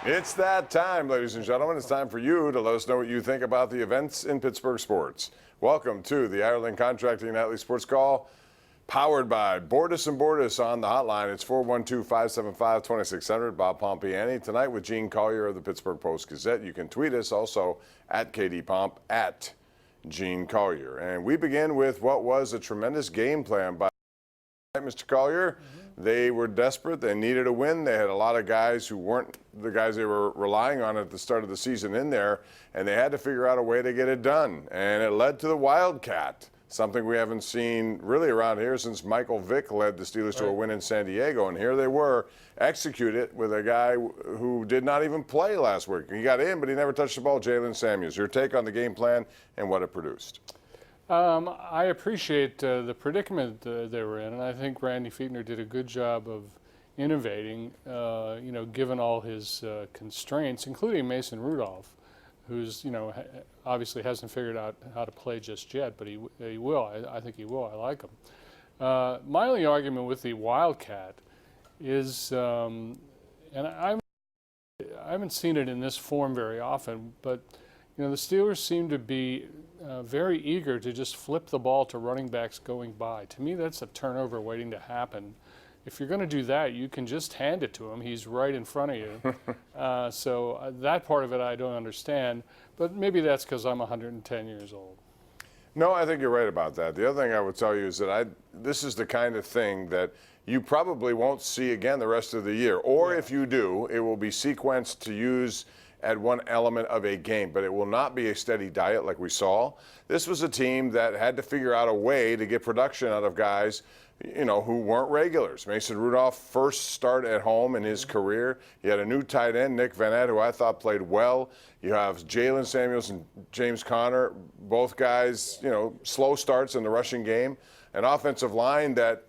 It's that time, ladies and gentlemen. It's time for you to let us know what you think about the events in Pittsburgh sports. Welcome to the Ireland Contracting Nightly Sports Call, powered by Bordis & Bordis on the hotline. It's 412-575-2600. Bob Pompeani tonight with Gene Collier of the Pittsburgh Post-Gazette. You can tweet us also at KDPomp, at Gene Collier. And we begin with what was a tremendous game plan by Mr. Collier. They were desperate. They needed a win. They had a lot of guys who weren't the guys they were relying on at the start of the season in there, and they had to figure out a way to get it done. And it led to the Wildcat, something we haven't seen really around here since Michael Vick led the Steelers to a win in San Diego. And here they were, execute it with a guy who did not even play last week. He got in, but he never touched the ball, Jalen Samuels. Your take on the game plan and what it produced? I appreciate the predicament they were in, and I think Randy Fichtner did a good job of innovating, given all his constraints, including Mason Rudolph, who's, obviously hasn't figured out how to play just yet, but he will. I think he will. I like him. My only argument with the Wildcat is, and I haven't seen it in this form very often, but the Steelers seem to be very eager to just flip the ball to running backs going by. To me, that's a turnover waiting to happen. If you're going to do that, you can just hand it to him. He's right in front of you. So that part of it I don't understand, but maybe that's because I'm 110 years old. No, I think you're right about that. The other thing I would tell you is that this is the kind of thing that you probably won't see again the rest of the year. Or if you do, it will be sequenced to use at one element of a game, but it will not be a steady diet like we saw. This was a team that had to figure out a way to get production out of guys, who weren't regulars. Mason Rudolph, first start at home in his career. He had a new tight end, Nick Vanette, who I thought played well. You have Jalen Samuels and James Conner, both guys, slow starts in the rushing game. An offensive line that,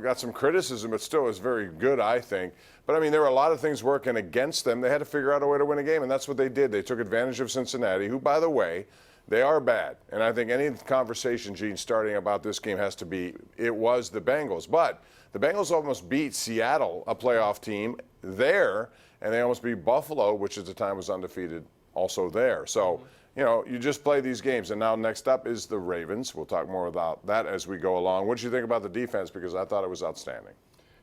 got some criticism, but still is very good, I think. But, there were a lot of things working against them. They had to figure out a way to win a game, and that's what they did. They took advantage of Cincinnati, who, by the way, they are bad. And I think any conversation, Gene, starting about this game has to be, it was the Bengals. But the Bengals almost beat Seattle, a playoff team, there, and they almost beat Buffalo, which at the time was undefeated, also there. So, you just play these games. And now next up is the Ravens. We'll talk more about that as we go along. What did you think about the defense? Because I thought it was outstanding.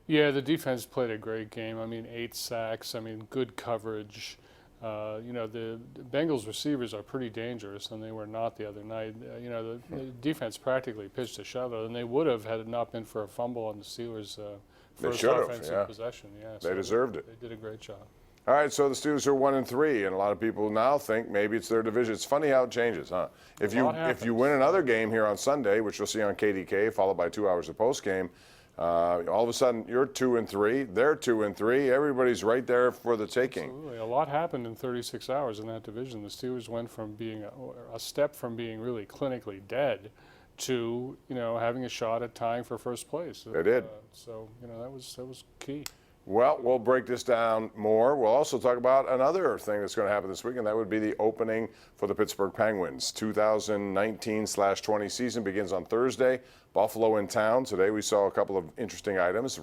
Yeah, the defense played a great game. 8 sacks. Good coverage. The Bengals receivers are pretty dangerous, and they were not the other night. The defense practically pitched a shutout, and they would have had it not been for a fumble on the Steelers' first offensive possession. Yeah, they deserved it. They did a great job. All right, so the Steelers are 1-3, and a lot of people now think maybe it's their division. It's funny how it changes, huh? If you win another game here on Sunday, which you'll see on KDKA, followed by 2 hours of post game. All of a sudden, you're 2-3. They're 2-3. Everybody's right there for the taking. Absolutely, a lot happened in 36 hours in that division. The Steelers went from being a step from being really clinically dead to having a shot at tying for first place. They did. That was key. Well, we'll break this down more. We'll also talk about another thing that's going to happen this week, and that would be the opening for the Pittsburgh Penguins. 2019/20 season begins on Thursday. Buffalo in town. Today we saw a couple of interesting items.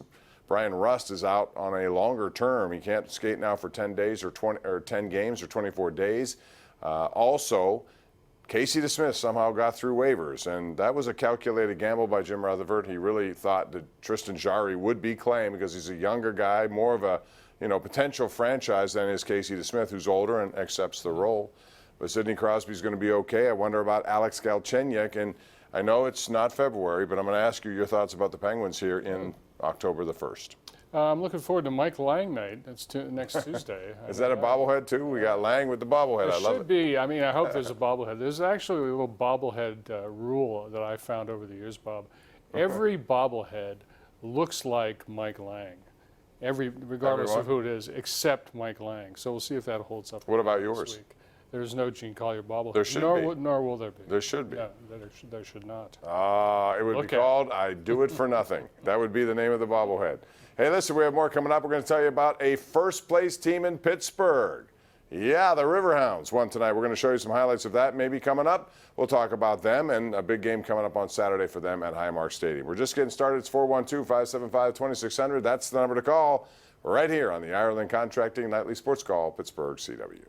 Brian Rust is out on a longer term. He can't skate now for 10 days or 10 games or 24 days. Also, Casey DeSmith somehow got through waivers, and that was a calculated gamble by Jim Rutherford. He really thought that Tristan Jarry would be claimed because he's a younger guy, more of a potential franchise than is Casey DeSmith, who's older and accepts the role. But Sidney Crosby's going to be okay. I wonder about Alex Galchenyuk, and I know it's not February, but I'm going to ask you your thoughts about the Penguins here in October the 1st. I'm looking forward to Mike Lang night. That's next Tuesday. Is that a bobblehead too? We got Lang with the bobblehead. I love it. Should be. I hope there's a bobblehead. There's actually a little bobblehead rule that I found over the years, Bob. Every bobblehead looks like Mike Lang, regardless of who it is, except Mike Lang. So we'll see if that holds up. What about yours? Week. There's no Gene Collier bobblehead. There should be. Nor will there be. There should be. Yeah, there should not. It would be called I Do It For Nothing. That would be the name of the bobblehead. Hey, listen, we have more coming up. We're going to tell you about a first-place team in Pittsburgh. Yeah, the Riverhounds won tonight. We're going to show you some highlights of that maybe coming up. We'll talk about them and a big game coming up on Saturday for them at Highmark Stadium. We're just getting started. It's 412-575-2600. That's the number to call. right here on the Ireland Contracting Nightly Sports Call, Pittsburgh CW.